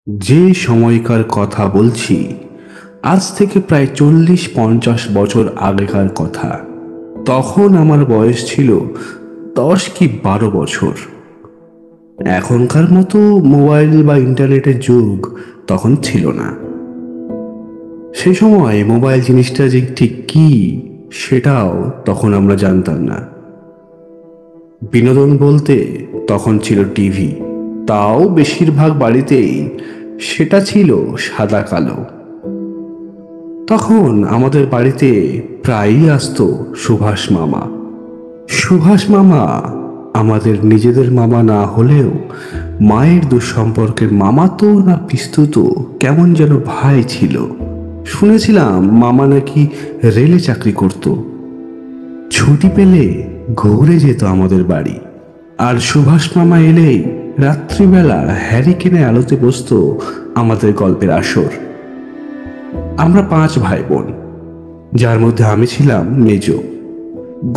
যে সময়কার কথা বলছি আজ থেকে প্রায় 40-50 বছর আগেকার কথা। তখন আমার বয়স ছিল 10 কি 12 বছর। এখনকার মতো মোবাইল বা ইন্টারনেটের যুগ তখন ছিল না। সে সময় মোবাইল জিনিসটা যে ঠিক কি সেটাও তখন আমরা জানতাম না। বিনোদন বলতে তখন ছিল টিভি, তাও বেশিরভাগ বাড়িতেই সেটা ছিল সাদা কালো। তখন আমাদের বাড়িতে প্রায়ই আসতো সুভাষ মামা। সুভাষ মামা আমাদের নিজেদের মামা না হলেও মায়ের দুঃসম্পর্কের মামাতো না পিস্তুতো কেমন যেন ভাই ছিল। শুনেছিলাম মামা নাকি রেলে চাকরি করত। ছুটি পেলে ঘুরে যেত আমাদের বাড়ি। আর সুভাষ মামা এলেই রাত্রিবেলা হ্যারিকেনে আলোতে বসতো আমাদের গল্পের আসর। আমরা 5 ভাই বোন, যার মধ্যে আমি ছিলাম মেজ।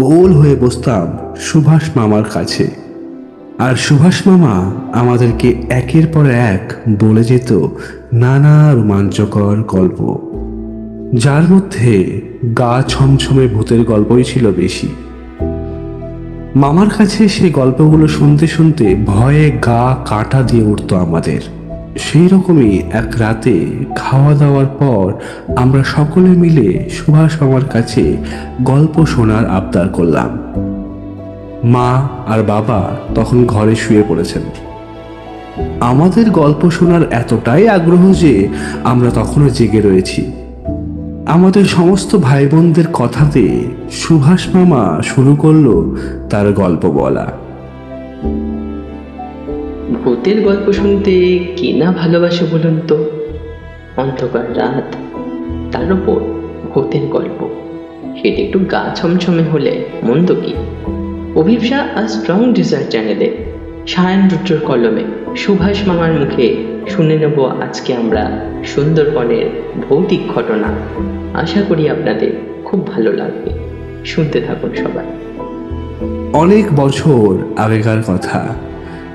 গোল হয়ে বসতাম সুভাষ মামার কাছে, আর সুভাষ মামা আমাদেরকে একের পর এক বলে যেত নানা রোমাঞ্চকর গল্প, যার মধ্যে গা ছমছমে ভূতের গল্পই ছিল বেশি। মামার কাছে সেই গল্পগুলো শুনতে শুনতে ভয়ে গা কাটা দিয়ে উঠতো আমাদের। সেই রকমই এক রাতে খাওয়া দাওয়ার পর আমরা সকলে মিলে সুভাষ মামার কাছে গল্প শোনার আবদার করলাম। মা আর বাবা তখন ঘরে শুয়ে পড়েছেন। আমাদের গল্প শোনার এতটাই আগ্রহ যে আমরা তখনও জেগে রয়েছি। আমাদের সমস্ত ভাই বোনদের কথাতে সুভাষ মামা শুরু করলো তার গল্প বলা। ভূতের গল্প শুনতে কে না ভালোবাসে বলুন তো? অন্ধকার রাত, তার উপর ভূতের গল্প, সেটা একটু গা ছমছমে হলে মন্দ কি? অভিপ্সা আর স্ট্রং ডিজায়ার চ্যানেলে সায়ন রুদ্রর কলমে সুভাষ মামার মুখে শুনে নেব আজকে আমরা সুন্দরবনের ভৌতিক ঘটনা। আশা করি আপনাদের খুব ভালো লাগবে। শুনতে থাকুন সবাই। অনেক বছর আগেকার কথা,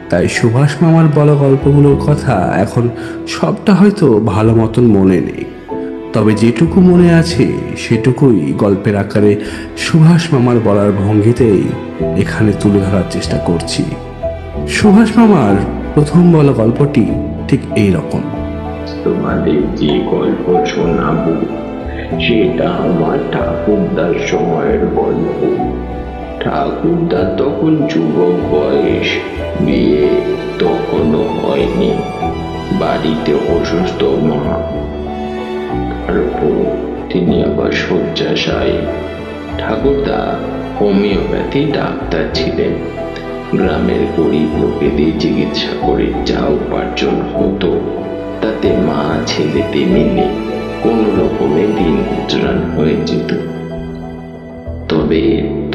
তাই সুভাষ মামার বলা গল্পগুলোর কথা এখন সবটা হয়তো ভালো মতন মনে নেই। তবে যেটুকু মনে আছে সেটুকুই গল্পের আকারে সুভাষ মামার বলার ভঙ্গিতেই এখানে তুলে ধরার চেষ্টা করছি। সুভাষ মামার প্রথম বলা গল্পটি ঠিক এই রকম। তোমাদের যে গল্প শোনাবো সেটা আমার ঠাকুরদার সময়ের গল্প। ঠাকুরদা তখন যুবক বয়স, বিয়ে তখনও হয়নি, বাড়িতে অসুস্থ মা, তারপর তিনি আবার শয্যাশায়ী। ঠাকুরদা হোমিওপ্যাথি ডাক্তার ছিলেন। গ্রামের গরিব লোকেদের চিকিৎসা করে যা উপার্জন হতো তাতে মা ছেলেতে মিলে কোনো রকমে দিন গুজরান হয়ে যেত। তবে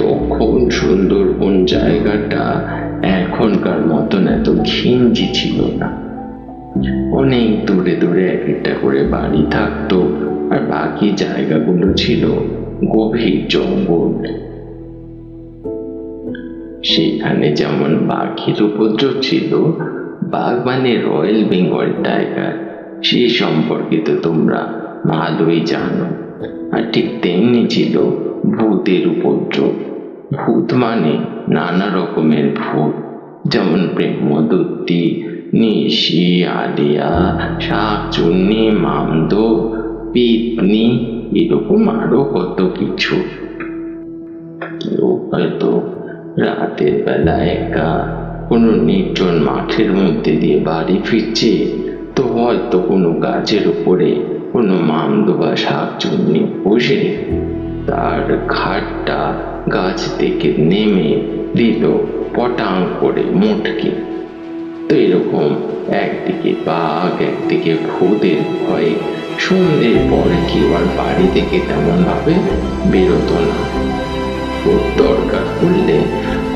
তখন সুন্দরবন জায়গাটা এখনকার মতন এত ঘিঞ্জি ছিল না। অনেক দূরে দূরে এক একটা করে বাড়ি থাকতো, আর বাকি জায়গাগুলো ছিল গভীর জঙ্গল। সেখানে যেমন বাঘের উপদ্রব ছিল, বাঘ মানে রয়্যাল বেঙ্গল টাইগার, সে সম্পর্কে তো তোমরা ভালোই জানো। আর ঠিক তেমনি ছিল ভূতের উপদ্রব। ভূত মানে নানা রকমের ভূত, যেমন ব্রহ্মদত্তি, নিশি, আলিয়া, শাকচুন্নি, মামদো, পেতনি, এরকম আরো কত কিছু। কেউ হয়তো রাতের বেলা একা কোনো নির্জন মাঠের মধ্যে দিয়ে বাড়ি ফিরছে, তো হয়তো কোনো গাছের উপরে কোনো মামদো বা শাকচুন্নি বসে তার ঘাটটা গাছ থেকে নেমে দিল পটাং করে মোটকে। তো এরকম একদিকে বাঘ একদিকে ভূতের ভয়ে সন্ধ্যের পরে কেউ আর বাড়ি থেকে তেমন ভাবে বেরোতো না। খুব দরকার পড়লে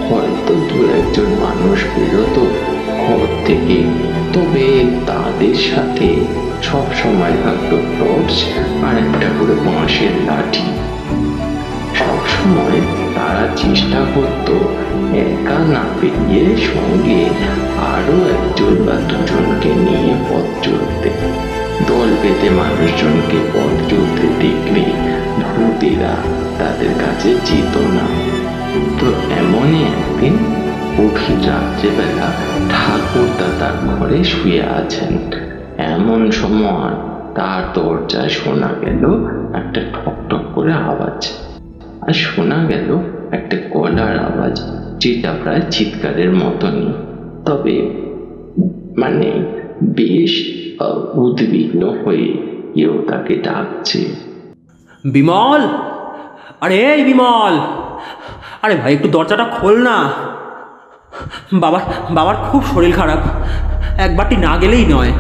হয়তো দু একজন মানুষ বেরোতো ঘর থেকে, তবে তাদের সাথে সব সময় থাকতো টর্চ আর একটা করে বাঁশের লাঠি। সবসময় তারা চেষ্টা করত একা না পেরিয়ে সঙ্গে আরো একজন বা দুজনকে নিয়ে পথ চলতে। দল বেঁধে মানুষজনকে পথ চলতে দেখলে ভূতেরা তাদের কাছে যেত না। তো এমনই একদিন গভীর রাত্রেবেলা ঠাকুরদা তার ঘরে শুয়ে আছেন। এমন সময় তার দরজায় শোনা গেল একটা ঠক ঠক করে আওয়াজ, আর শোনা গেল একটা গলার আওয়াজ, যেটা প্রায় চিৎকারের মতনই, তবে মানে বেশ উদ্বিগ্ন হয়ে কেউ তাকে ডাকছে। বিমল, আরে এই বিমল, আরে ভাই একটু দরজাটা খোল না। বাবার খুব শরীর খারাপ, একবারটি না গেলেই নয়।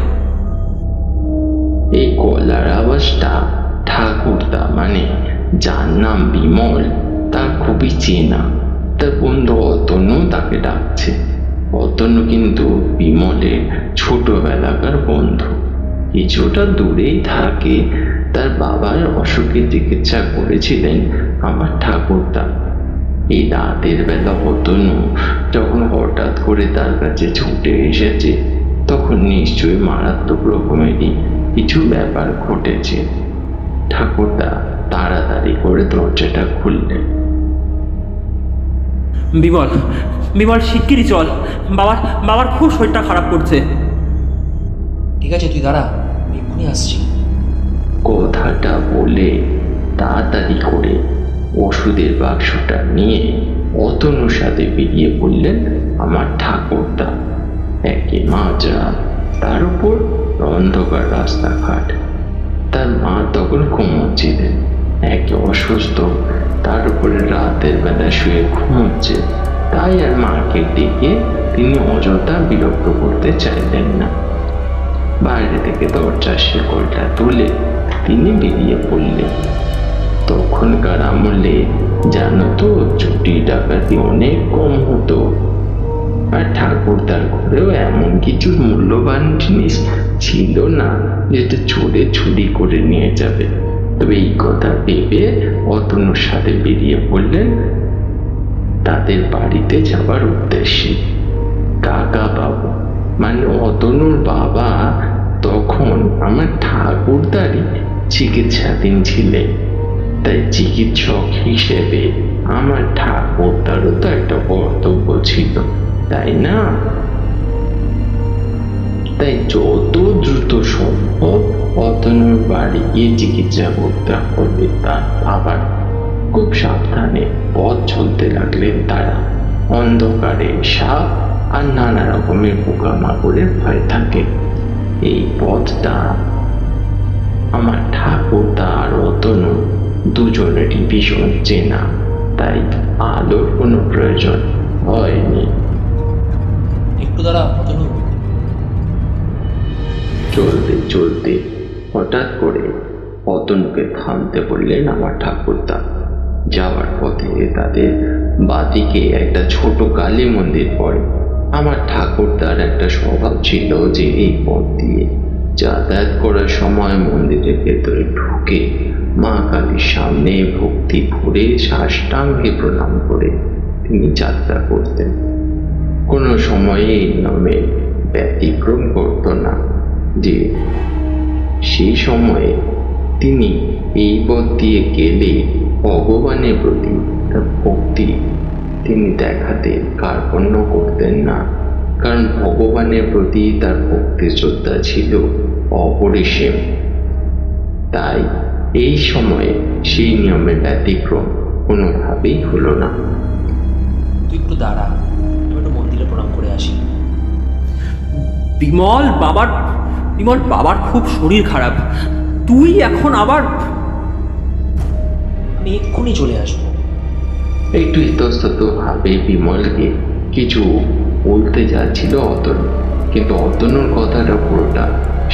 এই গলার আওয়াজটা ঠাকুরদা মানে যার নাম বিমল তার খুবই চেনা। তার বন্ধু অতনু তাকে ডাকছে। অতনু কিন্তু বিমলের ছোটবেলাকার বন্ধু। কিছুটা দূরেই থাকে। তার বাবার অসুখের চিকিৎসা করেছিলেন আমার ঠাকুরদা। এই রাতের বেলা অতনু যখন হঠাৎ করে তার কাছে ছুটে এসেছে, তখন নিশ্চয়ই মারাত্মক রকমেরই কিছু ব্যাপার ঘটেছে। ঠাকুরদা তাড়াতাড়ি করে দরজাটা খুললেন। বিমল শিগগিরই চল, বাবার খুব শরীরটা খারাপ করছে। ঠিক আছে, তুই দাঁড়া, আমি এক্ষুনি আসছি। কথাটা বলে তাড়াতাড়ি করে ওষুধের বাক্সটা নিয়ে অতনুর সাথে বেরিয়ে পড়লেন আমার ঠাকুরদা। একে মাঝরাত, তার উপর অন্ধকার রাস্তাঘাট। তার মা তখন ঘুমোচ্ছিলেন। একে অসুস্থ, তার উপরে রাতের বেলা শুয়ে ঘুমোচ্ছে, তাই আর মাকে ডেকে তিনি অযথা বিরক্ত করতে চাইলেন না। বাইরে থেকে দরজার শিকলটা তুলে তিনি বেরিয়ে পড়লেন। তখনকার আমলে জানো তো চুরি ডাকাতি অনেক কম হতো, আর ঠাকুরদার ঘরেও এমন কিছু মূল্যবান জিনিস ছিল না যেটা চোরে চুরি করে নিয়ে যাবে। তবে এই কথা ভেবে অতনুর সাথে বেরিয়ে পড়লেন তাদের বাড়িতে যাবার উদ্দেশ্যে। কাকা বাবু মানে অতনুর বাবা তখন আমার ঠাকুরদারই চিকিৎসাধীন ছিলেন। তাই চিকিৎসক হিসেবে আমার ঠাকুরদারও তো একটা কর্তব্য ছিল, তাই না? তাই যত দ্রুত সম্ভব অতনুর বাড়ি গিয়ে চিকিৎসা করতে হবে তার বাবার। খুব সাবধানে পথ চলতে লাগলেন তারা। অন্ধকারে সাপ আর নানা রকমের পোকামাকড়ের ভয় থাকে। এই পথটা আমার ঠাকুরদা আর অতনু দুজনেরই ভীষণ চেনা, তাই আলোর কোনো প্রয়োজন হয়নি। একটু দাঁড়া অতনু। চলতে চলতে হঠাৎ করে অতনুকে থামতে বললেন আমার ঠাকুরদা। যাওয়ার পথে তাদের বাদিকে একটা ছোট কালী মন্দির পড়ে। আমার ঠাকুরদার একটা স্বভাব ছিল যে এই পথ দিয়ে যাতায়াত করার সময় মন্দিরের ভেতরে ঢুকে মা কালীর সামনে ভক্তি ভরে সাষ্টাঙ্গে প্রণাম করে তিনি যাত্রা করতেন। কোনো সময়ে এই নামে ব্যতিক্রম করত না যে সেই সময়ে তিনি এই পথ দিয়ে গেলে ভগবানের প্রতি তার ভক্তি তিনি দেখাতে কার্পণ্য করতেন না, কারণ ভগবানের প্রতি তার ভক্তি শ্রদ্ধা ছিল অপরিসীম। তাই এই সময়ে সেই নিয়মের ব্যতিক্রম কোনোভাবেই হলো না। তুই একটু দাঁড়া, আমি একটু মন্দিরে প্রণাম করে আসি। বিমল বাবার খুব শরীর খারাপ, তুই এখন আবার? আমি এক্ষুনি চলে আসবো। একটু ইতস্তত ভাবে বিমলকে কিছু বলতে যাচ্ছিল অতনু, কিন্তু অতনুর কথাটা পুরোটা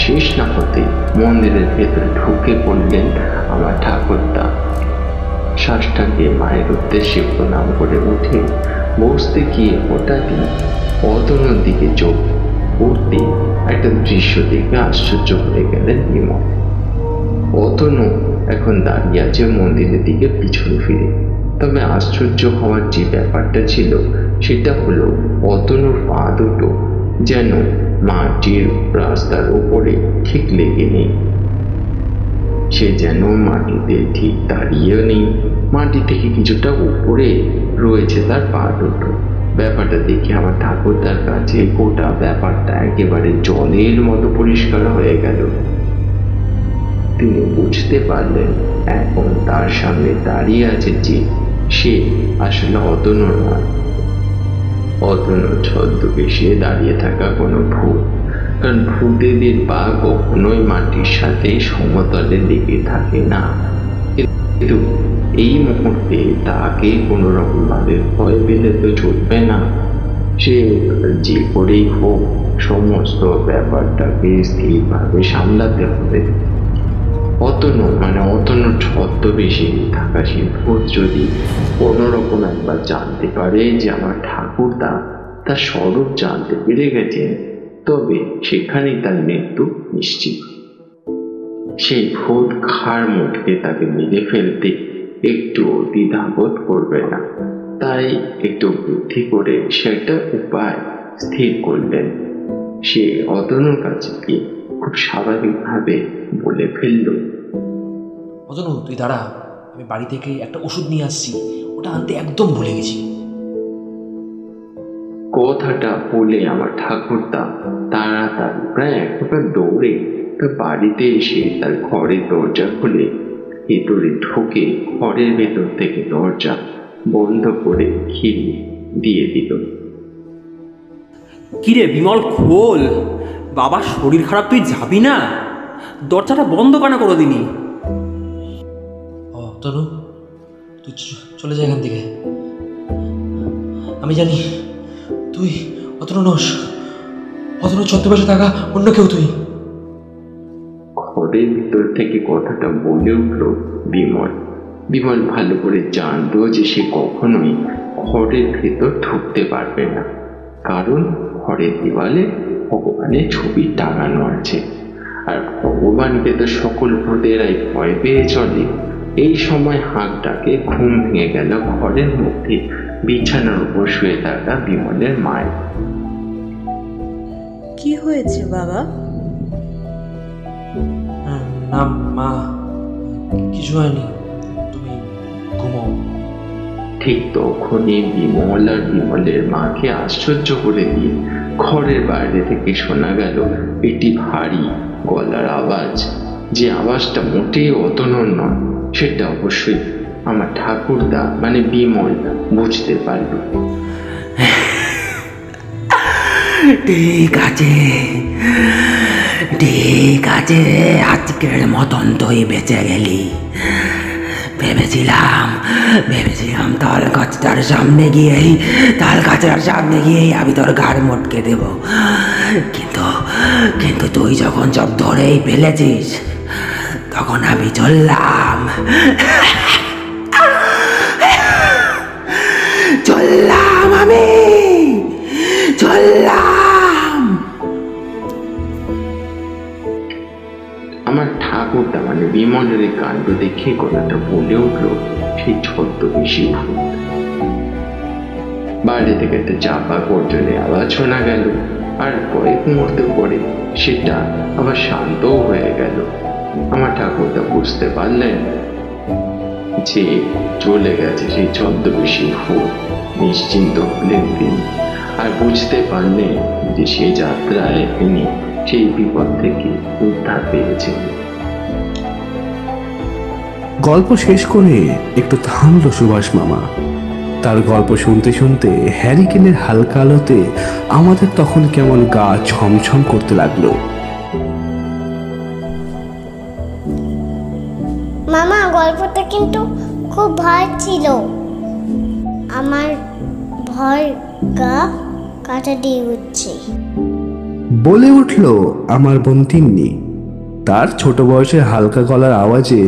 শেষ না হতে মন্দিরের ভেতরে ঢুকে পড়লেন আমার ঠাকুরদা। সাষ্টাঙ্গে মায়ের উদ্দেশ্যে প্রণাম করে উঠে বসতে গিয়ে হঠাৎই অতনুর দিকে চোখ পড়তে একটা দৃশ্য দেখে আশ্চর্য হয়ে গেলেন বিমল। অতনু এখন দাঁড়িয়ে আছে মন্দিরের দিকে পিছন ফিরে। তবে আশ্চর্য হওয়ার যে ব্যাপারটা ছিল সেটা হলো অতনুর পা দুটো যেন মাটির রাস্তার উপরে ঠিক লেগে নেই। সে যেন মাটিতে ঠিক দাঁড়িয়েও নেই, মাটি থেকে কিছুটা উপরে রয়েছে তার পা দুটো। ব্যাপারটা দেখে আমার ঠাকুরদার কাছে গোটা ব্যাপারটা একেবারে জলের মতো পরিষ্কার হয়ে গেল। তিনি বুঝতে পারলেন এখন তার সামনে দাঁড়িয়ে আছে যে সে আসলে অতনু নয়, অতনু ছদ্মবেশে দাঁড়িয়ে থাকা কোনো ভূত। কারণ ভূতেদের পা কখনোই মাটির সাথে সমতলে লেগে থাকে না। কিন্তু এই মুহূর্তে তাকে কোনো রকম ভাবে ভয় পেলে তো চলবে না। সে যে করেই হোক সমস্ত ব্যাপারটাকে স্থিরভাবে সামলাতে হবে। অতনুর ছদ্মবেশে থাকা সেই ভূত যদি কোনো রকম একবার জানতে পারে যে আমার ঠাকুরদা তার স্বরূপ জানতে পেরে গেছেন, তবে সেখানেই তার মৃত্যু নিশ্চিত। সেই ভূত ঘাড় মুটকে তাকে মেরে ফেলতে একটু দ্বিধাবোধ করবে না। তাই একটু বুদ্ধি করে সে একটা উপায় স্থির করলেন। সে অতনুর কাছে গিয়ে খুব স্বাভাবিকভাবে বলে ফেলল, অতনু তুই দাঁড়া, আমি বাড়ি থেকে একটা ওষুধ নিয়ে আসছি, ওটা আনতে একদম ভুলে গেছি। কথাটা বলে আমার ঠাকুরদা তাড়াতাড়ি প্রায় এক প্রকার দৌড়ে তার বাড়িতে এসে তার ঘরের দরজা খুলে ভেতরে ঢুকে ঘরের ভেতর থেকে দরজা বন্ধ করে খিড়ি দিয়ে দিল। কিরে বিমল, খোল, বাবার শরীর খারাপ, তুই যাবি না? দরজাটা বন্ধ কেন করে দিলি? অতনু তুই চলে যা এখান থেকে। আমি জানি তুই অতনু নস, অতনু ছদ্মবেশে থাকা অন্য কেউ তুই। ঘরের ভিতর থেকে কথাটা বলে উঠল বিমল। বিমল ভালো করে জানতো যে সে কখনোই ঘরের ভেতর ঢুকতে পারবে না, কারণ ঘরের দেওয়ালে ভগবানের ছবি টাঙানো আছে, আর ভগবানকে তো সকল ভূতেরাই ভয় পেয়ে চলে। এই সময় হাঁক ডাকে ঘুম ভেঙে গেল ঘরের মধ্যে বিছানার উপর শুয়ে থাকা বিমলের মায়ের। কি হয়েছে বাবা? না মা, কিছু হয়নি, তুমি ঘুমাও। ঠিক তখনই বিমল আর বিমলের মাকে আশ্চর্য করে দিয়ে ঘরের বাইরে থেকে শোনা গেল একটি ভারী গলার আওয়াজ। যে আওয়াজটা মোটেই অতনুর নয়, সেটা অবশ্যই আমার ঠাকুরদা মানে বিমল বুঝতে পারল। ঠিক আছে, ঠিক আছে, আজকের মতন তুই বেঁচে গেলি। ভেবেছিলাম তাল গাছটার সামনে গিয়েই আমি তোর ঘাড় মটকে দেব, কিন্তু তুই যখন সব ধরেই ফেলেছিস তখন আমি চললাম। আমার ঠাকুরদা মানে বিমলের এই কাণ্ড দেখে কথাটা বলে উঠল সেই ছদ্মবেশী ভূত। বাইরে থেকে একটা চাপা গর্জনের আওয়াজ শোনা গেল, আর কয়েক মুহূর্ত পরে সেটা আবার শান্তও হয়ে গেল। আমার ঠাকুরদা বুঝতে পারলেন যে চলে গেছে সেই ছদ্মবেশী ভূত। নিশ্চিন্ত হলেন তিনি, আর বুঝতে পারলেন যে সেই যাত্রায় তিনি সেই বিপদ থেকে উদ্ধার পেয়েছেন। গল্প শেষ করে একটু থামল সুভাষ মামা। তার গল্প শুনতে শুনতে হ্যারিকেনের হালকা আলোতে আমাদের তখন কেমন গা ছমছম করতে লাগলো। মামা, গল্পটা কিন্তু খুব ভয় ছিল। আমার ভয় গা কাটা দিয়ে উঠছে, বলে উঠল আমার বোন তিন্নি। তার ছোট বয়সে হালকা গলার আওয়াজে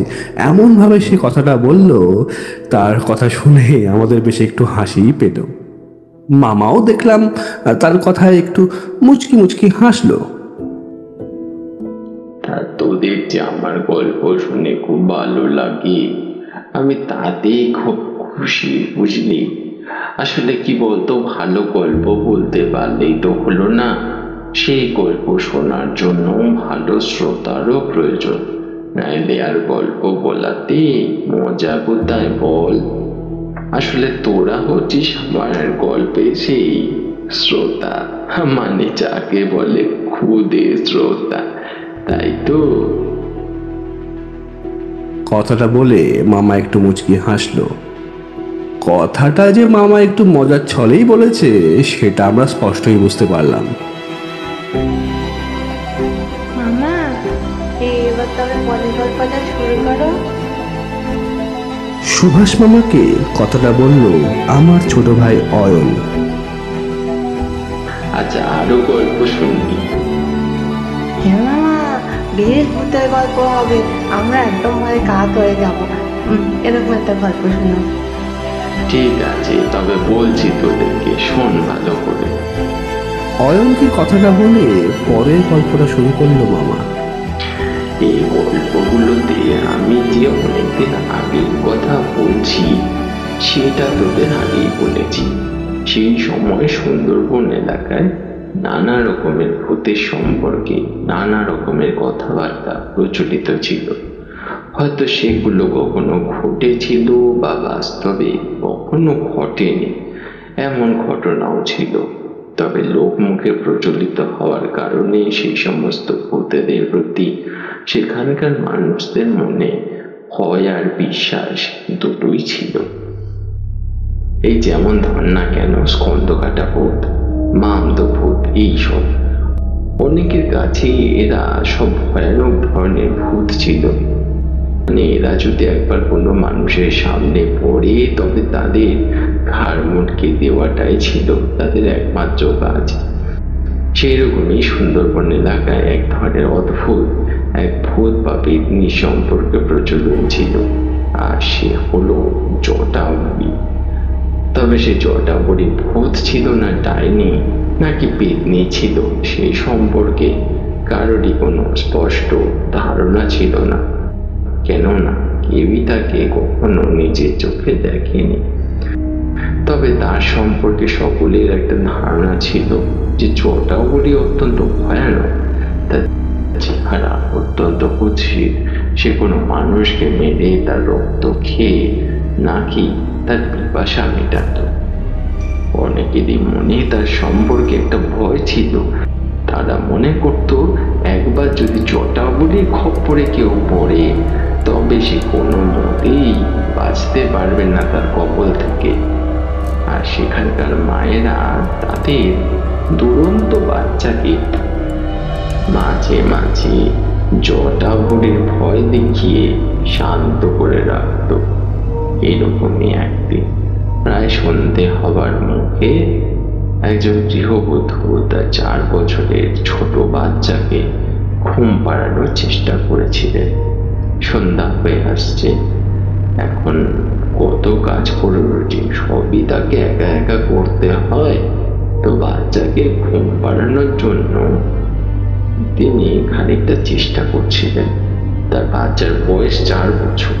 এমনভাবে সে কথাটা বলল, তার কথা শুনে আমাদের বেশ একটু হাসিই পেল। মামাও দেখলাম তার কথায় একটু মুচকি মুচকি হাসলো। তা তোদের যে আমার গল্প শুনে খুব ভালো লাগে, আমি তাতেই খুব খুশি, বুঝলি? আসলে কি বলতো, ভালো গল্প বলতে পারলেই তো হলো না, সেই গল্প শোনার জন্য ভালো শ্রোতারও প্রয়োজন। নাইলে আর গল্প বলাতে মজা কোথায় বল? আসলে তোরা হচ্ছিস আমার গল্পে সেই শ্রোতা, মানে যাকে বলে খুদে শ্রোতা, তাই তো? কথাটা বলে মামা একটু মুচকি হাসলো। কথাটা যে মামা একটু মজার ছলেই বলেছে সেটা আমরা স্পষ্টই বুঝতে পারলাম। মামা, এবার তবে পরের গল্পটা শুরু করো। সুভাষ মামাকে কথাটা বলল আমার ছোট ভাই অয়ন। আচ্ছা, আরো গল্প শুনবি? হ্যাঁ মামা, বেশ ভূতের গল্প হবে, আমরা একদম ভয়ে কাত হয়ে যাবো। এরকম একটা গল্প শোনো। ঠিক আছে, তবে বলছি তোদেরকে, শোন ভালো করে। অয়নকে কথাটা বলে পরের গল্পটা শুরু করলো মামা। এই গল্পগুলোতে আমি যে অনেকদিন আগের কথা বলছি সেটা তোদের আগেই বলেছি। সেই সময় সুন্দরবন এলাকায় নানা রকমের ভূতের সম্পর্কে নানা রকমের কথাবার্তা প্রচলিত ছিল। হয়তো সেগুলো কখনো ঘটেছিল বা বাস্তবে কখনো ঘটেনি, এমন ঘটনাও ছিল। তবে লোকমুখে প্রচলিত হওয়ার কারণে সেই সমস্ত ভূতেদের প্রতি সেখানকার মানুষদের মনে ভয় আর বিশ্বাস দুটোই ছিল। এই যেমন ধর না কেন, স্কন্দকাটা ভূত, মামদ ভূত, এইসব অনেকের কাছে এরা সব ভয়ানক ধরনের ভূত ছিল। মানে এরা যদি একবার কোনো মানুষের সামনে পড়ে তবে তাদের ঘাড় মুটকে দেওয়াটাই ছিল তাদের একমাত্র কাজ। সেই রকমই সুন্দরবন এলাকায় এক ধরনের অদ্ভুত এক ভূত বা পেতনি সম্পর্কে প্রচলন ছিল, আর সে হলো জটাবুড়ি। তবে সে জটাবুড়ি ভূত ছিল না ডাইনি নাকি পেতনি ছিল সেই সম্পর্কে কারোরই কোনো স্পষ্ট ধারণা ছিল না, কেননা কেউই তাকে কখনো নিজের চোখে দেখেনি। তবে তার সম্পর্কে সকলের একটা ধারণা ছিল যে জটাবুড়ি অত্যন্ত ভয়ানক, তার চেহারা অত্যন্ত কুৎসিত, সে কোনো মানুষকে মেরে তার রক্ত খেয়ে নাকি তার পিপাসা মেটাত। অনেকেরই মনে তার সম্পর্কে একটা ভয় ছিল। তারা মনে করত একবার যদি জটাবুড়ির খপ্পরে কেউ পড়ে তবে সে কোনো মতেই বাঁচতে পারবে না তার কবল থেকে। আর সেখানকার মায়েরা তাদের দুরন্ত বাচ্চাকে মাঝে মাঝে জটাবুড়ির ভয় দেখিয়ে শান্ত করে রাখত। এরকমই একদিন প্রায় সন্ধে হবার মুখে একজন গৃহবধূ তার 4 বছরের ছোট বাচ্চাকে ঘুম পাড়ানোর চেষ্টা করেছিলেন। সন্ধ্যা হয়ে আসছে, এখন কত কাজ করে রয়েছে, সবই তাকে একা একা করতে হয়। তো বাচ্চাকে ঘুম পাড়ানোর জন্য তিনি খানিকটা চেষ্টা করছিলেন। তার বাচ্চার বয়স 4 বছর।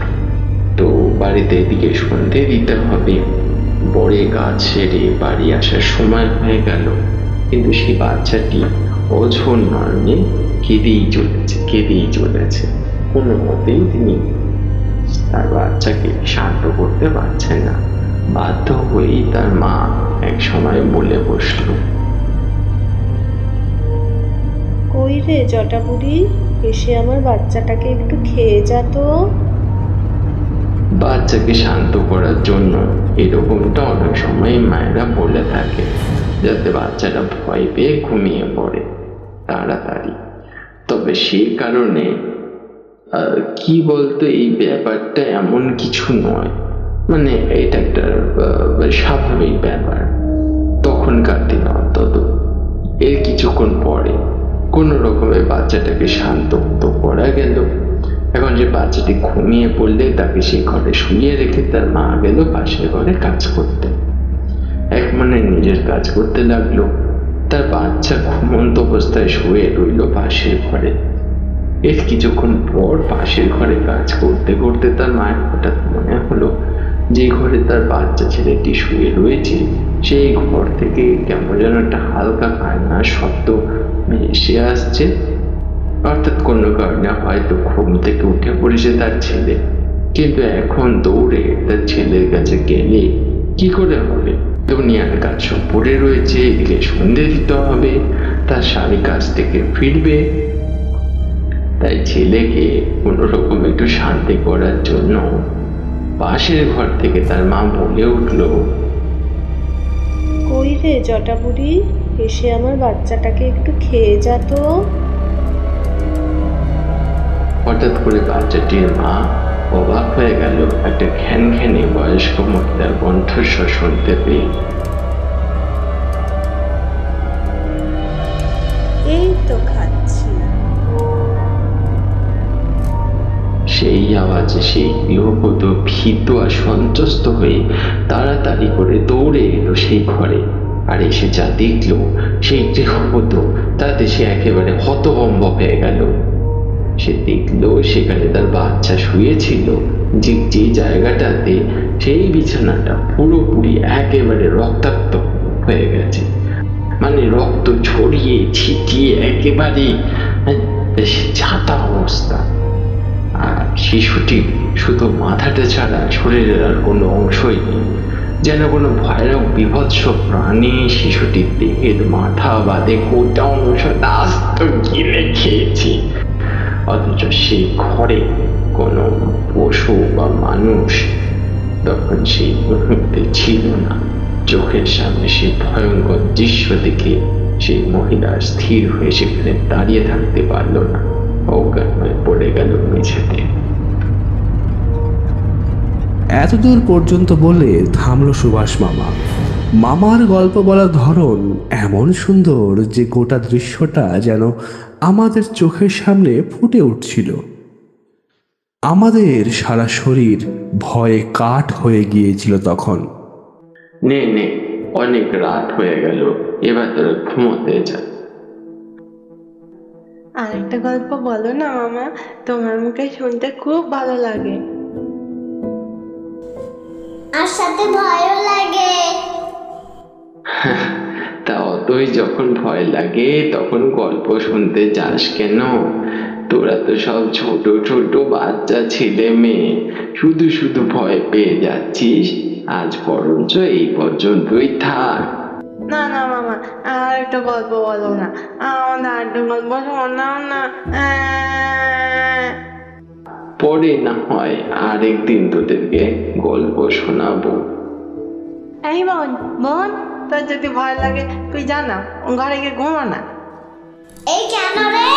তো বাড়িতে এদিকে সন্ধে দিতে হবে, বড়ে কাজ সেরে বাড়ি আসার সময় হয়ে গেল, কিন্তু সেই বাচ্চাটি অঝোর নড়ে কেঁদেই চলেছে। কোনো মতেই তিনি তার বাচ্চাকে শান্ত করতে পারছেন না। বাধ্য হয়েই তার মা এক সময় বলে বসল, কই রে জটাবুড়ি, এসে আমার বাচ্চাটাকে একটু খেয়ে যা তো। বাচ্চাকে শান্ত করার জন্য এরকমটা অনেক সময় মায়েরা বলে থাকে, যাতে বাচ্চাটা ভয় পেয়ে ঘুমিয়ে পড়ে তাড়াতাড়ি। তবে সেই কারণে কি বলতো, এই ব্যাপারটা এমন কিছু নয়, মানে এটা একটা স্বাভাবিক ব্যাপার। তখনকার দিন অন্তত এর কিছুক্ষণ পরে কোনো রকমে বাচ্চাটাকে শান্ত তো করা গেল। এখন যে বাচ্চাটি ঘুমিয়ে পড়লে তাকে সেই ঘরে শুইয়ে রেখে তার মা গেল পাশের ঘরে কাজ করতে। এক মনে নিজের কাজ করতে লাগলো। তার বাচ্চা ঘুমন্ত অবস্থায় শুয়ে রইল পাশের ঘরে। এর কিছুক্ষণ পর পাশের ঘরে কাজ করতে করতে তার মায়ের হঠাৎ মনে হলো যে ঘরে তার বাচ্চা ছেলেটি শুয়ে রয়েছে সেই ঘর থেকে কেমন যেন একটা হালকা কান্নার শব্দ ভেসে আসছে। অর্থাৎ কোনো কারণে হয়তো ঘুম থেকে উঠে পড়েছে তার ছেলে, কিন্তু এখন দৌড়ে তার ছেলের কাছে গেলে কি করে হবে? দুনিয়ার কাজ সব পড়ে রয়েছে, এদিকে সন্ধে দিতে হবে, তার স্বামী কাজ থেকে ফিরবে। তাই ছেলেকে কোনোরকম একটু শান্তি করার জন্য পাশের ঘর থেকে তার মা বলে উঠল, কই রে জটাবুড়ি, এসে আমার বাচ্চাটাকে একটু খেয়ে যা তো। হঠাৎ করে বাচ্চাটির মা অবাক হয়ে গেল একটা ঘ্যানঘ্যানে বয়স্ক মহিলার কণ্ঠস্বর শুনতে পেয়ে। এই তো খাচ্ছি। সেই আওয়াজে সেই গৃহবধূ ভীত আর সন্ত্রস্ত হয়ে তাড়াতাড়ি করে দৌড়ে এলো সেই ঘরে। আর এসে যা দেখলো সেই গৃহবধূ, তাতে সে একেবারে হতভম্ব হয়ে গেল। সে দেখলো সেখানে তার বাচ্চা শুয়েছিল, যে জায়গাটাতে সেই বিছানাটা পুরোপুরি একেবারে রক্তাক্ত হয়ে গেছে, মানে রক্ত ছড়িয়ে ছিটিয়ে একেবারে ছাতা অবস্থা। আর শিশুটি শুধু মাথাটা ছাড়া শরীরের আর কোনো অংশই নেই, যেন কোনো ভয়ানক বিভৎস প্রাণী শিশুটির দেহের মাথা বাদে গোটা অংশ আস্ত গিলে খেয়েছে। অথচ সেই ঘরে কোনো পশু বা মানুষ তখন সেই মুহূর্তে ছিল না। চোখের সামনে সেই ভয়ঙ্কর দৃশ্য দেখে সেই মহিলা স্থির হয়ে সেখানে দাঁড়িয়ে থাকতে পারল না, অজ্ঞান হয়ে পড়ে গেল মেঝেতে। এতদূর পর্যন্ত বলে থামল সুভাষ মামা। মামার গল্প বলার ধরন এমন সুন্দর যে গোটা দৃশ্যটা যেন আমাদের চোখের সামনে ফুটে উঠছিল। আমাদের সারা শরীর ভয়ে কাঠ হয়ে গিয়েছিল তখন। নে নে, অনেক রাত হয়ে গেল, এবার তোরা ঘুমোতে যা। আরেকটা গল্প বলো না মামা, তোমার মুখে শুনতে খুব ভালো লাগে। আর সাথে ভয়ও লাগে। তা অতই যখন ভয় লাগে তখন গল্প শুনতে যাস কেন? তোরা তো সব ছোট ছোট বাচ্চা ছেলে মেয়ে, শুধু শুধু ভয় পেয়ে যাচ্ছিস। আজ বরঞ্চ এই পর্যন্তই থাক। না না মামা, আর একটা গল্প বলো না, আমাদের আর একটা গল্প শোনাও না। পরে না হয় আরেকদিন তোদেরকে গল্প শোনাবো। এই বোন, বোন, তোর যদি ভয় লাগে তুই জানা ঘরে গিয়ে ঘুমা না। এই কেন রে?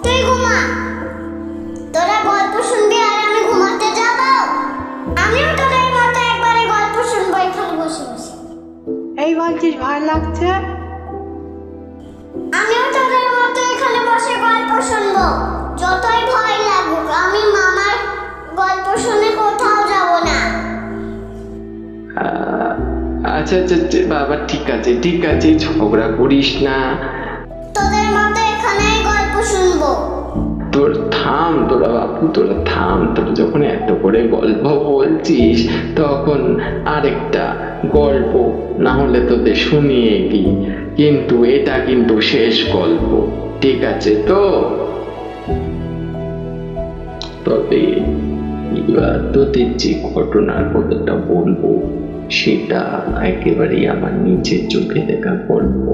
তুই ঘুমা, তোরা গল্প শুনবি আর আমি ঘুমাতে যাব? আমিও তোদের মতো একবারে গল্প শুনবো এখানে বসে বসে। এই বলছিস ভয় লাগছে? আমিও তোদের মতো এখানে বসে গল্প শুনবো, যতই ভয় লাগুক। আমি মামার গল্প শুনে কোথাও যাব না। আচ্ছা আচ্ছা বাবা, ঠিক আছে ঠিক আছে, ঝগড়া করিস না। তোদের মতো এখানেই গল্প শুনবো। তোর থাম, তোরা বাপু তোরা থাম। তোরা যখন এত করে গল্প বলছিস তখন আরেকটা গল্প না হলে তোদের শুনিয়ে কি, কিন্তু এটা কিন্তু শেষ গল্প, ঠিক আছে তো? তবে এবার তোদের যে ঘটনার কথাটা বলবো সেটা একেবারেই আমার নিজের চোখে দেখা গল্প।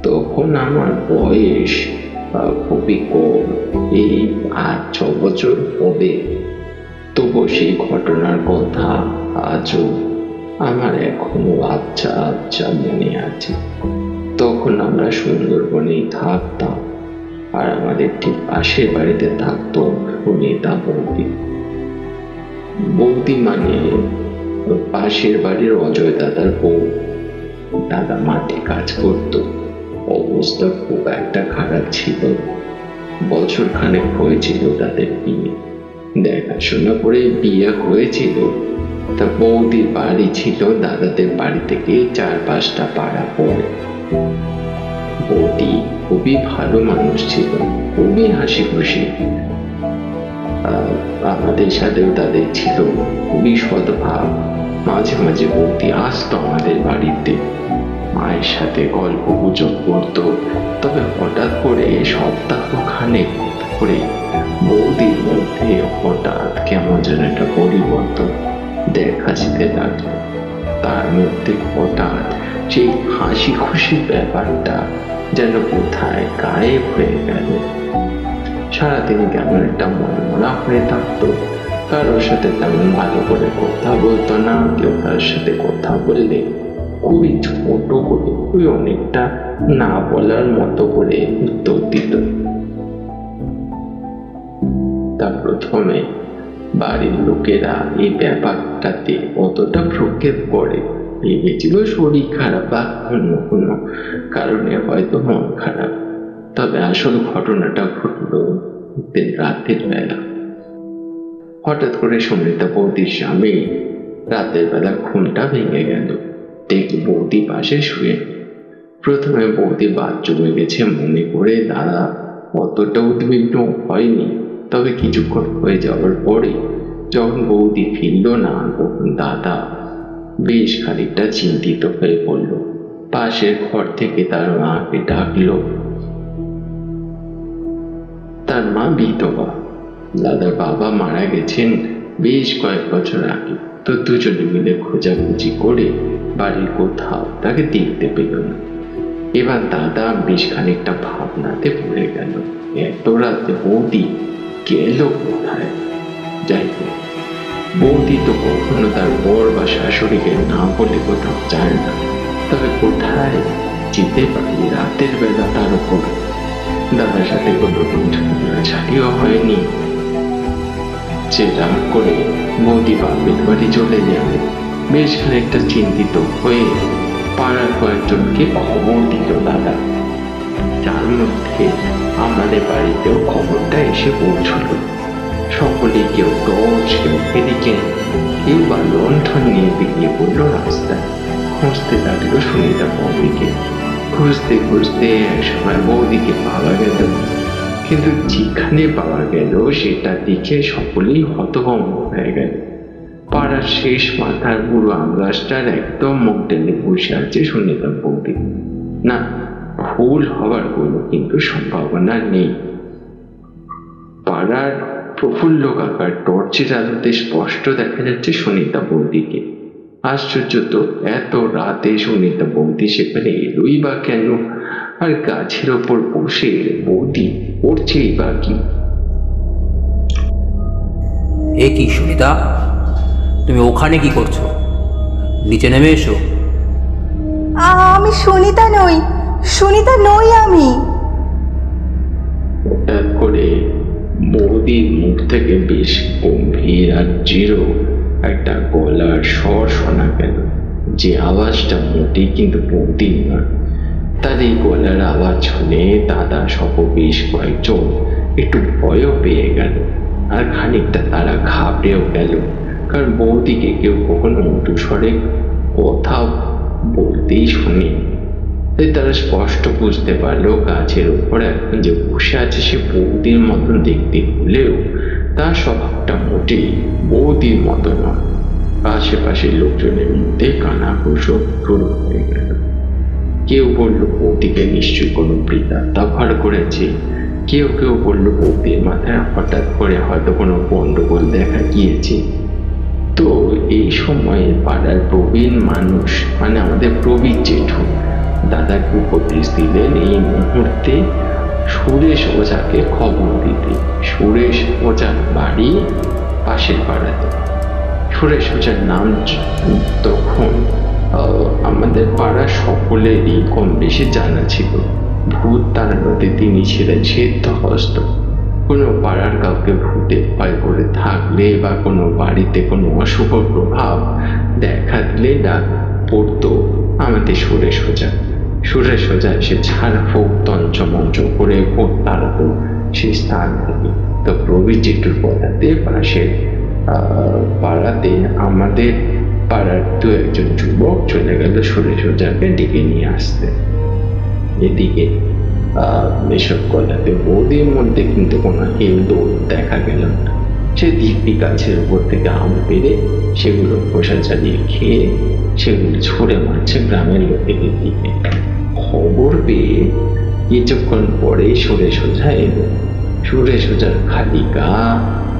তখন আমার বয়স খুবই কম, এই 8-6 বছর হবে। তবু সেই ঘটনার কথা আজও আমার এখনো আচ্ছা আচ্ছা মনে আছে। তখন আমরা সুন্দরবনেই থাকতাম, আর আমাদের ঠিক পাশের বাড়িতে থাকতো সুনিতা বৌদি। বৌদি মানে পাশের বাড়ির অজয় দাদার বউ। দাদা মাঠে কাজ করত, অবস্থা খুব একটা খারাপ ছিল। বছর খানেক হয়েছিল তাদের বিয়ে, দেখাশোনা করে বিয়ে হয়েছিল। তা বৌদির বাড়ি ছিল দাদাদের বাড়ি থেকে 4-5টা পাড়া পরে। বৌদি খুবই ভালো মানুষ ছিল, খুবই হাসি খুশি। আমাদের সাথেও তাদের ছিল খুবই সদ্ভাব। মাঝে মাঝে বৌদি আসতো আমাদের বাড়িতে, মায়ের সাথে গল্প গুজব করতো। তবে হঠাৎ করে সপ্তাহখানেক করে বৌদির মধ্যে হঠাৎ কেমন যেন একটা পরিবর্তন দেখা যেতে লাগলো। তার মধ্যে হঠাৎ সেই হাসি খুশির ব্যাপারটা যেন কোথায় গায়েব হয়ে গেল। সারাদিন কেমন একটা মনমরা হয়ে থাকতো, কারোর সাথে তেমন ভালো করে কথা বলতো না। কেউ তার সাথে কথা বললে খুবই ছোট করে, খুবই অনেকটা না বলার মতো করে উত্তর দিত। তার প্রথমে বাড়ির লোকেরা এই ব্যাপারটাতে অতটা প্রক্ষেপ করে ভেবেছিল শরীর খারাপ বা অন্য কোনো কারণে হয়তো মন খারাপ। তবে আসল ঘটনাটা ঘটলো রাতের বেলা। হঠাৎ করে সুনিতা বৌদির স্বামী রাতের বেলা ঘুমটা ভেঙে গেল। দেখি বৌদি পাশে শুয়ে। প্রথমে বৌদি বাথরুমে গেছে মনে করে দাদা অতটা উদ্বিগ্ন হয়নি। তবে কিছুক্ষণ হয়ে যাওয়ার পরে যখন বৌদি ফিরল না, তখন দাদা বেশ খানিকটা চিন্তিত হয়ে পড়ল। পাশের ঘর থেকে তার মাকে ডাকলো। তার মা বিধবা, দাদার বাবা মারা গেছেন বেশ কয়েক বছর আগে। তো দুজনে মিলে খোঁজাখুঁজি করে বাড়ির কোথাও তাকে দেখতে পেল না। এবার দাদা বেশ খানিকটা ভাবনাতে পড়ে গেল, এত রাতে বৌদি গেল কোথায়? যাই হোক, বৌদি তো কখনো তার বর বা শাশুড়িকে না বলে কোথাও যায় না। তবে কোথায় যেতে পারি রাতের বেলা? তার উপর দাদার সাথে কোনো ঝাড়িও হয়নি যে রাগ করে বৌদি বাপের বাড়ি চলে যাবে। বেশ খানিকটা চিন্তিত হয়ে পাড়ার কয়েকজনকে খবর দিল দাদা। যার মধ্যে আমাদের বাড়িতেও খবরটা এসে পৌঁছল। সকলে কেউ টর্চ, কেউ এদিকে, কেউ বা লণ্ঠন নিয়ে বেরিয়ে পড়লো রাস্তায়। খুঁজতে লাগলো সুনিতা বৌদিকে। খুঁজতে খুঁজতে একসময় বৌদিকে পাওয়া গেল, কিন্তু যেখানে পাওয়া গেল সেটা দেখে সকলেই হতভম্ব হয়ে গেল। পাড়ার শেষ মাথার বুড়ো আমগাছটার একদম মুখ টেনে বসে আছে সুনিতা বৌদি। না, ভুল হওয়ার কোনো কিন্তু সম্ভাবনা নেই। পাড়ার প্রফুল্ল কাকার টর্চের আলোতে স্পষ্ট দেখা যাচ্ছে সুনিতা বৌদিকে। আশ্চর্য তো, এত রাতে সুনিতা বৌদি সেখানে এলোই বা কেন? আর গাছের ওপর বসে বৌদি করছেই বা কি? এ কি সুনিতা, তুমি ওখানে কি করছো? নিচে নেমে এসো। আমি সুনিতা নই, সুনিতা নই আমি। হঠাৎ করে বৌদির মুখ থেকে বেশ গম্ভীর আর দৃঢ় একটা গলার স্বর শোনা গেল, যে আওয়াজটা মোটেই কিন্তু বৌদির নয়। তার এই গলার আওয়াজ শুনে দাদা সহ বেশ কয়েকজন একটু ভয়ও পেয়ে গেল, আর খানিকটা তারা ঘাবড়েও গেল। কারণ বৌদিকে কেউ কখনো মধু স্বরে কথা বলতেই শুনি। তাই তারা স্পষ্ট বুঝতে পারলো গাছের উপর এখন যে বসে আছে সে বৌদির মতন দেখতে হলেও তার স্বভাবটা মোটেই বৌদির মতো নয়। আশেপাশের লোকজনের মধ্যে কানাঘুষো শুরু হয়ে গেল। কেউ বলল বৌদিকে নিশ্চয়ই কোনো প্রেতাত্মা ভর করেছে, কেউ কেউ বলল বৌদির মাথায় হঠাৎ করে হয়তো কোনো গন্ডগোল দেখা গিয়েছে। তো এই সময়ে পাড়ার প্রবীণ মানুষ, মানে আমাদের প্রবীণ জেঠু, দাদাকে উপদেশ দিলেন এই মুহূর্তে সুরেশ ওঝাকে খবর দিতে। সুরেশ ওঝার বাড়ি পাশের পাড়াতে। সুরেশ ওঝার নাম তখন আমাদের পাড়ার সকলেরই কম বেশি জানা ছিল। ভূত তাড়ানোতে তিনি ছিলেন সিদ্ধহস্ত। কোনো পাড়ার কাউকে ভূতে ভয় করে থাকলে বা কোনো বাড়িতে কোনো অশুভ প্রভাব দেখা দিলে ডাক পড়তো আমাদের সুরেশ ওঝা। সুরেশ ওঝা এসে ঝাড়ফুঁক তঞ্চমঞ্চ করে ভূত তাড়াতো সেই স্থান থেকে। তো প্রবীর জেঠুর কথাতে পাশের পাড়াতে আমাদের পাড়ার দু একজন যুবক চলে গেল সুরেশ ওঝাকে ডেকে নিয়ে আসতে। এদিকে এসব কথাতে বৌদির মধ্যে কিন্তু কোনো হেলদোল দেখা গেল না। সে দিব্যি গাছের উপর থেকে আম পেড়ে সেগুলো খোসা চালিয়ে খেয়ে সেগুলো ছুঁড়ে মারছে গ্রামের লোকেদের দিকে। খবর পেয়ে কিছুক্ষণ পরেই সুরে সোজা এলো। সুরে সোজার খালি গা,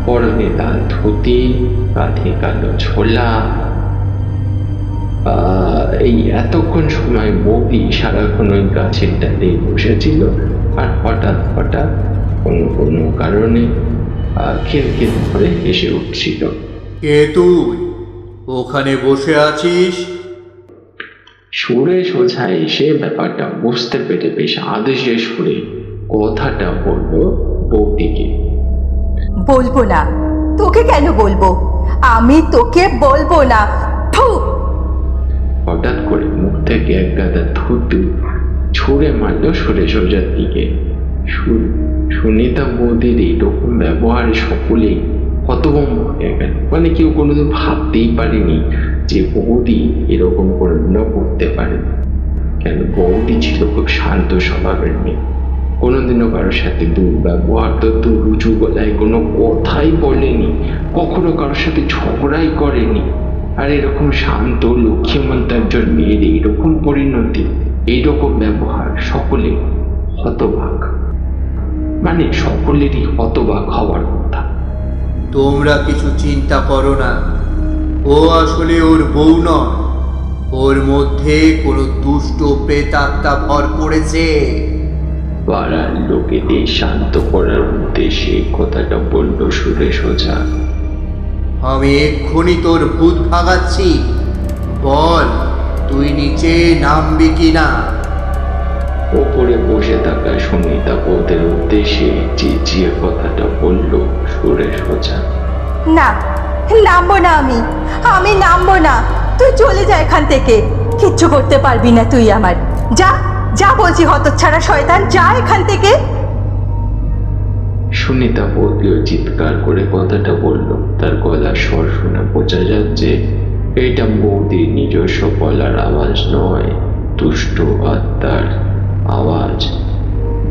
পরনে লাল ধুতি, কাঁধে কালো ছোলা। এই এতক্ষণ সময় বৌদি সারাক্ষণ ওই গাছের ডালে বসেছিল, আর হঠাৎ হঠাৎ কোনো কারণে খিলখিল করে হেসে উঠছিল। কে তুই ওখানে বসে আছিস? সুরে সোজা এসে ব্যাপারটা বুঝতে পেরে বেশ আদেশে সুরে কথাটা বললো বৌদিকে। বলবো না। তোকে কেন বলবো? আমি তোকে বলবো না। হঠাৎ করে মুখ থেকে এক গাদা থুতু ছুঁড়ে মারলো সুরে সোজার দিকে। সুনিতা বৌদির এইরকম ব্যবহারে সকলেই হতভম্ব হয়ে গেল। মানে কেউ কোনোদিন ভাবতেই পারেনি যে বৌদি এরকম করে করতে পারে। কেন, বৌদি ছিল খুব শান্ত স্বভাবের মেয়ে, কোনোদিনও কারোর সাথে দুর্ব্যবহার তো উঁচু গলায় কোনো কথাই বলেনি, কখনো কারোর সাথে ঝগড়াই করেনি। আর এরকম শান্ত লক্ষ্মীমন্ত একজন মেয়ের এইরকম পরিণতি, এইরকম ব্যবহার, সকলে হতবাক। মানে সকলেরই হতবাক হওয়ার কথা। তোমরা কিছু চিন্তা করো না, ও আসলে ওর বউ নয়, ওর মধ্যে কোনো দুষ্ট প্রেতাত্মা ভর করেছে। পাড়ার লোকেদের শান্ত করার উদ্দেশ্যে কথাটা বলল সুরে সোজা। আমি এক্ষুনি তোর ভূত ভাগাচ্ছি, বল তুই নিচে নামবি কিনা? ওপরে বসে থাকা সুনিতা বৌদের উদ্দেশ্যে চেঁচিয়ে কথাটা বলল সুরে সোজা। না, নামবো না। আমি নামবো না। তুই চলে যা এখান থেকে। কিচ্ছু করতে পারবি না তুই আমার। যা যা বলছি, হতচ্ছাড়া শয়তান, যা এখান থেকে। সুনিতা বৌদিও চিৎকার করে কথাটা বলল। তার গলার স্বর শুনে বোঝা যাচ্ছে এটা বৌদির নিজস্ব গলার আওয়াজ নয়, দুষ্ট আত্মার আওয়াজ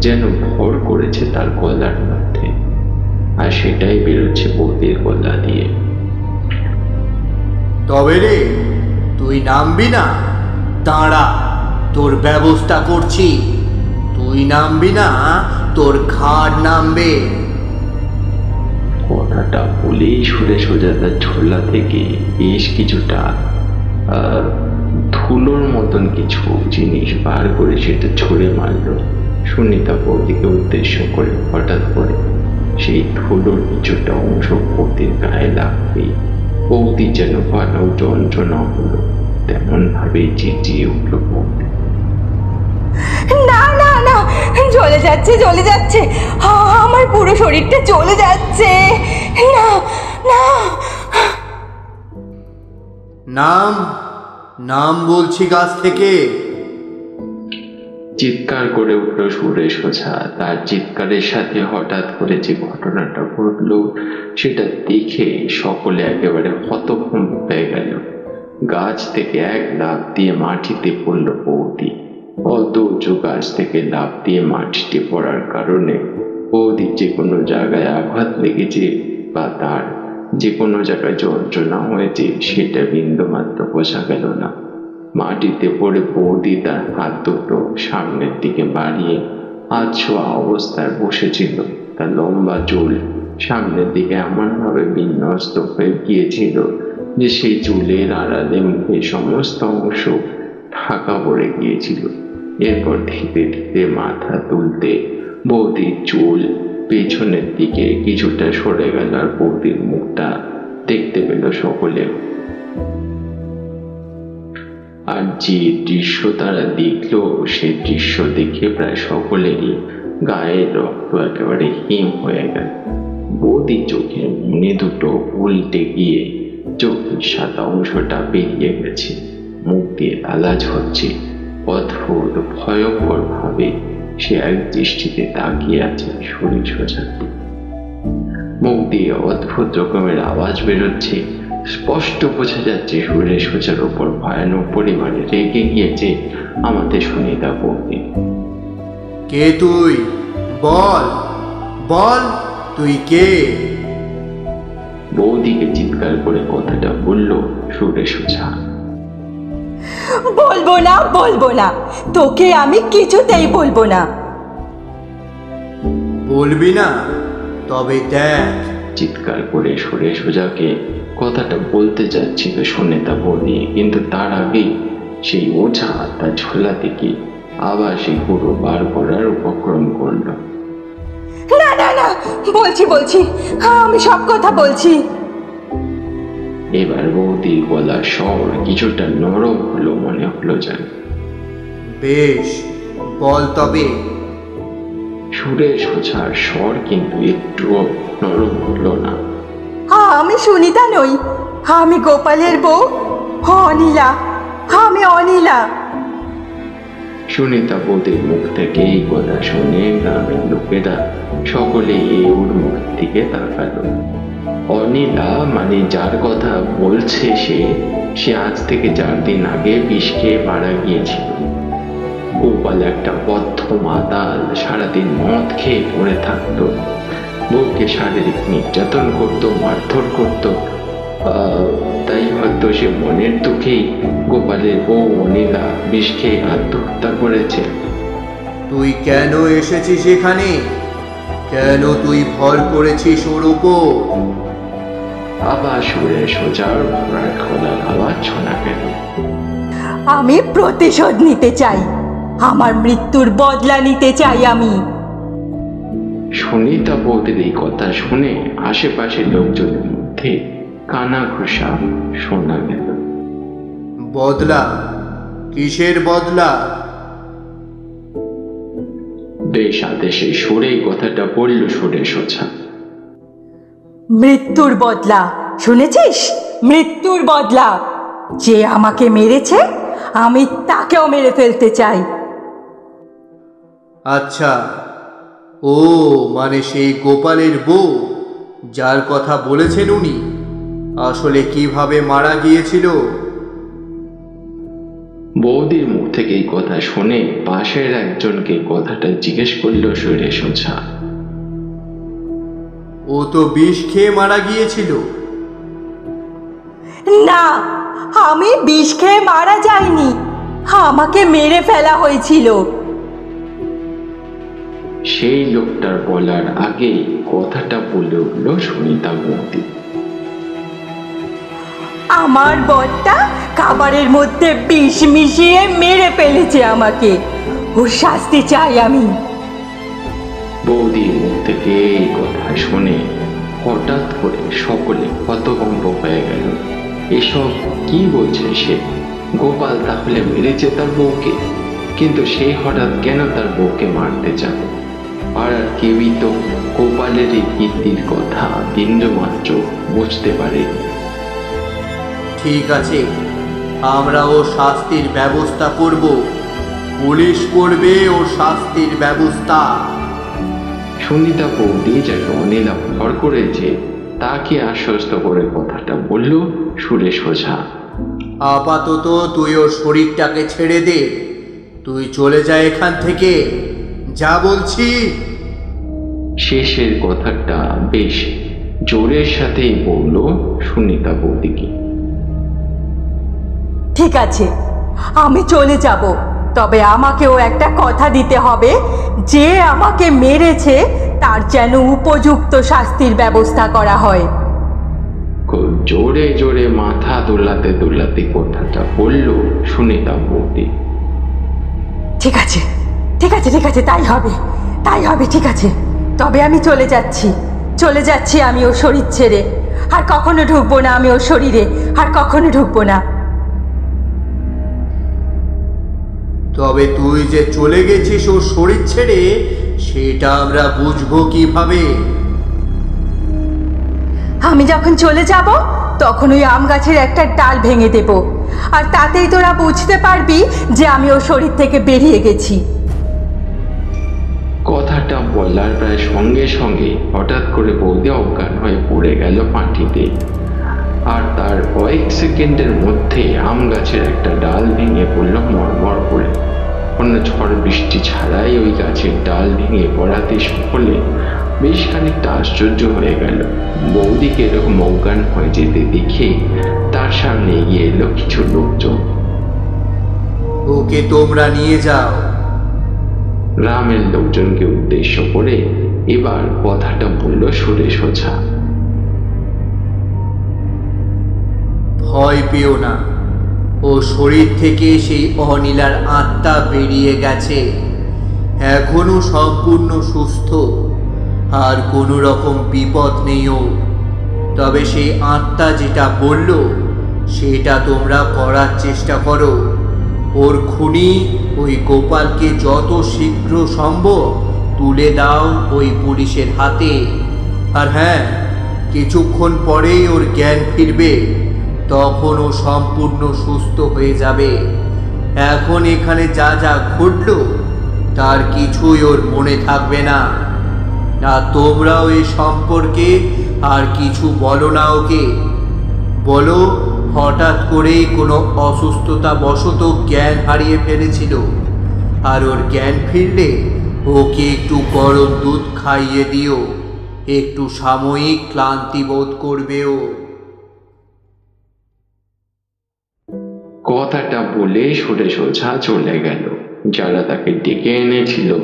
যেন ভর করেছে তার গলার মধ্যে, আর সেটাই বেরোচ্ছে বৌদির গলা দিয়ে। তবে রে, তুই নামবি না? দাঁড়া, তোর ব্যবস্থা করছি। তুই নামবি না, তোর ঘাড় নামবে। কথাটা বলেই সুরে সোজা তার ঝোলা থেকে বেশ কিছুটা ধুলোর মতন কিছু জিনিস বার করে সেটা ছুঁড়ে মারল সুনিতা বৌদিকে উদ্দেশ্য করে। হঠাৎ করে সেই ধুলোর কিছুটা অংশ বৌদির গায়ে লাগবে। বৌদি যেন ভালো যন্ত্রণা হলো, তেমন ভাবে চেঁচিয়ে উঠল বৌদি। না না না, জ্বলে যাচ্ছে, জ্বলে যাচ্ছে, আমার পুরো শরীরটা জ্বলে যাচ্ছে। না না। নাম নাম বলছি গাছ থেকে। চিৎকার করে উঠল সুরে সোজা। তার চিৎকারের সাথে হঠাৎ করে যে ঘটনাটা ঘটল সেটা দেখে সকলে একেবারে হতভম্ব হয়ে গেল। গাছ থেকে এক লাফ দিয়ে মাটিতে পড়ল বৌদি। অত উঁচু গাছ থেকে লাফ দিয়ে মাটিতে পড়ার কারণে বৌদির যে কোনো জায়গায় আঘাত লেগেছে বা তার যে কোনো জায়গায় যন্ত্রণা হয়েছে সেটা বিন্দুমাত্র বোঝা গেল না। মাটিতে পড়ে বৌদি তার হাত দুটো সামনের দিকে বাড়িয়ে হাত ছোঁয়া অবস্থায় বসেছিল। তার লম্বা চুল সামনের দিকে এমনভাবে বিন্যস্ত হয়ে গিয়েছিল যে সেই চুলের আড়ালে মুখে সমস্ত অংশ ঢাকা পড়ে গিয়েছিল। এরপর ধীরে ধীরে মাথা তুলতে বৌদির চুল পেছনের দিকে কিছুটা সরে গেল, আর বৌদির মুখটা দেখতে পেল সকলে। আর যে দৃশ্য তারা দেখলো সেই দৃশ্য দেখে প্রায় সকলেরই গায়ের রক্ত একেবারে হিম হয়ে গেল। বৌদির চোখের মনে দুটো উল্টে গিয়ে চোখের সাদা অংশটা বেরিয়ে গেছে, মুখ দিয়ে আলাজ হচ্ছে। অদ্ভুত ভয়ঙ্কর ভাবে সে এক দৃষ্টিতে তাকিয়ে আছে সুরে সোজার দিকে। মুখ দিয়ে অদ্ভুত রকমের আওয়াজ বেরোচ্ছে। স্পষ্ট বোঝা যাচ্ছে সুরে সোজার উপর ভয়ানক পরিমাণে রেগে গিয়েছে আমাদের সুনিতা বৌদি। কে তুই? বল বল, তুই কে? বৌদিকে চিৎকার করে কথাটা বলল সুরেশ ওঝা। বলবো না, বলবো না, তোকে আমি কিছুতেই বলবো না। বলবি না? তবে দেখ। চিৎকার করে সুরেশ ওঝাকে কথাটা বলতে যাচ্ছিল সুনেতা বৌদি, কিন্তু তার আগে সেই ওঝা তার ঝোলা থেকে আবার সেই গুঁড়ো বার করার উপক্রম করলো। না না না, বলছি বলছি, আমি সব কথা বলছি। এবার বৌদির গলার স্বর কিছুটা নরম হলো মনে হলো যেন। বেশ, বল তবে। সুরেশ ওঝার স্বর কিন্তু একটুও নরম হলো না। আমি সুনিতা নই, আমি গোপালের বউ অনিলা, আমি অনিলা। সুনিতা বৌদির মুখ থেকে এই কথা শুনে গ্রামের লোকেরা সকলেই ওর মুখ দিকে তাকালো। অনিলা মানে যার কথা বলছে সে আজ থেকে 4 দিন আগে বিষ খেয়ে মারা গিয়েছিল। গোপাল একটা বদ্ধ মাতাল, সারাদিন মদ খেয়ে পড়ে থাকতো, বউকে শারীরিক নির্যাতন করত, মারধর করত। তাই হয়তো সে মনের দুঃখেই গোপালের বউ অনিলা বিষ খেয়ে আত্মহত্যা করেছে। তুই কেন এসেছিস এখানে? কেন তুই ভর করেছিস ওর উপর? আবার সুরেশ ওঝার গলার আওয়াজ শোনা গেল। আমি প্রতিশোধ নিতে চাই, আমার মৃত্যুর বদলা নিতে চাই আমি। সুনিতা বৌদির এই কথা শুনে আশেপাশের লোকজনের মধ্যে কানাঘুষা শোনা গেল। বদলা? কিসের বদলা? বেশ আদেশে সুরে কথাটা বলল সুরেশ ওঝা। মৃত্যুর বদলা, শুনেছিস? মৃত্যুর বদলা। যে আমাকে মেরেছে আমি তাকেও মেরে ফেলতে চাই। আচ্ছা, ও মানে সেই গোপালের বউ যার কথা বলেছেন উনি আসলে কিভাবে মারা গিয়েছিল? বৌদির মুখ থেকে এই কথা শুনে পাশের একজনকে কথাটা জিজ্ঞেস করলো সুরেশ ওঝা। ও তো বিষ খেয়ে মারা গিয়েছিল। না, আমি বিষ খেয়ে মারা যাইনি, আমাকে মেরে ফেলা হয়েছিল। সেই লোকটার বলার আগে কথাটা বলে উঠল সুনিতা বৌদি। আমার বরটা খাবারের মধ্যে বিষ মিশিয়ে মেরে ফেলেছে আমাকে, ওর শাস্তি চাই আমি। বৌদির মুখ থেকে এই কথা শুনে হঠাৎ করে সকলে হতভম্ব হয়ে গেল। এসব কি বলছে সে? গোপাল তাহলে মেরেছে তার বউকে, কিন্তু সে হঠাৎ কেন তার বউকে মারতে যাবে? আর কেউই তো গোপালের এই কীর্তির কথা বিন্দুমাত্র বুঝতে পারে। ঠিক আছে, আমরা ও শাস্তির ব্যবস্থা করব, পুলিশ করবে ও শাস্তির ব্যবস্থা। সুনিতা বৌদি যাকে অনিলা ভর করেছে তাকে আশ্বস্ত করে কথাটা বলল সুরেশ ওঝা। আপাতত তুই ওর শরীরটাকে ছেড়ে দে, তুই চলে যা এখান থেকে, যা বলছি। শেষের কথাটা বেশ জোরের সাথেই বলল সুনিতা বৌদিকে। ঠিক আছে, আমি চলে যাব, তবে আমাকেও একটা কথা দিতে হবে, যে আমাকে মেরেছে তার যেন উপযুক্ত শাস্তির ব্যবস্থা করা হয়। খুব জোরে জোরে মাথা দোলাতে দোলাতে কথাটা বলল সুনিতা বৌদি। ঠিক আছে, ঠিক আছে, ঠিক আছে, তাই হবে, তাই হবে, ঠিক আছে। তবে আমি চলে যাচ্ছি, চলে যাচ্ছি আমি ওর শরীর ছেড়ে। আর কখনো ঢুকবো না আমি ওর শরীরে, আর কখনো ঢুকবো না। তবে তুই যে চলে গেছিস ওর শরীর ছেড়ে, সেটা আমরা বুঝবো কিভাবে? আমি যখন চলে যাব তখন ওই আম গাছের একটা ডাল ভেঙে দেব, আর তাতেই তোরা বুঝতে পারবি যে আমি ওর শরীর থেকে বেরিয়ে গেছি। কথাটা বলার প্রায় সঙ্গে সঙ্গে হঠাৎ করে বৌদি অজ্ঞান হয়ে পড়ে গেল মাটিতে, আর তার কয়েক সেকেন্ডের মধ্যে আম গাছের একটা ডাল ভেঙে পড়ল মরমর করে। কোনো ঝড় বৃষ্টি ছাড়াই ওই গাছের ডাল ভেঙে পড়াতে সকলে বেশ খানিকটা আশ্চর্য হয়ে গেল। বৌদিকে এরকম অজ্ঞান হয়ে যেতে দেখে তার সামনে এগিয়ে এলো কিছু লোকজন। ওকে তোমরা নিয়ে যাও। গ্রামের লোকজনকে উদ্দেশ্য করে এবার কথাটা বলল সুরেশ ওঝা। ভয় পেও না, ও শরীর থেকে সেই অনিলার আত্মা বেরিয়ে গেছে, এখনো সম্পূর্ণ সুস্থ, আর কোনো রকম বিপদ নেই ও। তবে সেই আত্মা যেটা বলল সেটা তোমরা করার চেষ্টা করো। ওর খুনি ওই গোপালকে যত শীঘ্র সম্ভব তুলে দাও ওই পুলিশের হাতে। আর হ্যাঁ, কিছুক্ষণ পরেই ওর জ্ঞান ফিরবে, তখন ও সম্পূর্ণ সুস্থ হয়ে যাবে। এখন এখানে যা যা ঘটল তার কিছুই ওর মনে থাকবে না। আর তোমরাও এ সম্পর্কে আর কিছু বলো না ওকে। বলো হঠাৎ করেই কোনো অসুস্থতা বশত জ্ঞান হারিয়ে ফেলেছিল, আর ওর জ্ঞান ফিরলে ওকে একটু গরম দুধ খাইয়ে দিও, একটু সাময়িক ক্লান্তি বোধ করবে ও। কথাটা বলে সুরেশ ওঝা চলে গেল। যারা তাকে ডেকে এনেছিল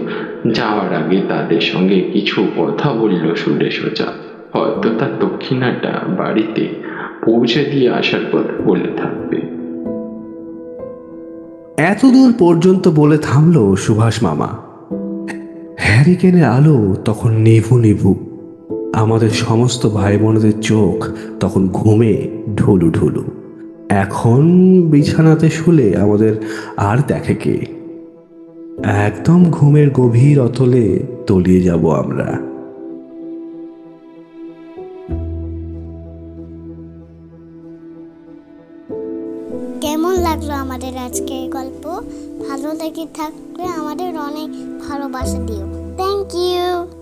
যাওয়ার আগে তাদের সঙ্গে কিছু কথা বলল সুরেশ ওঝা। হয়তো তার দক্ষিণাটা বাড়িতে পৌঁছে দিয়ে আসার কথা বলে থাকবে। এতদূর পর্যন্ত বলে থামলো সুভাষ মামা। হ্যারিকেনের আলো তখন নিভু নিভু। আমাদের সমস্ত ভাই বোনদের চোখ তখন ঘুমে ঢুলু ঢুলু। এখন বিছানাতে শুলে আমাদের আর দেখে কে? একদম ঘুমের গভীর অতলে তলিয়ে যাব আমরা। কেমন লাগলো আমাদের আজকের গল্প? ভালো লেগে থাকলে আমাদের অনেক ভালোবাসা দিও। Thank you.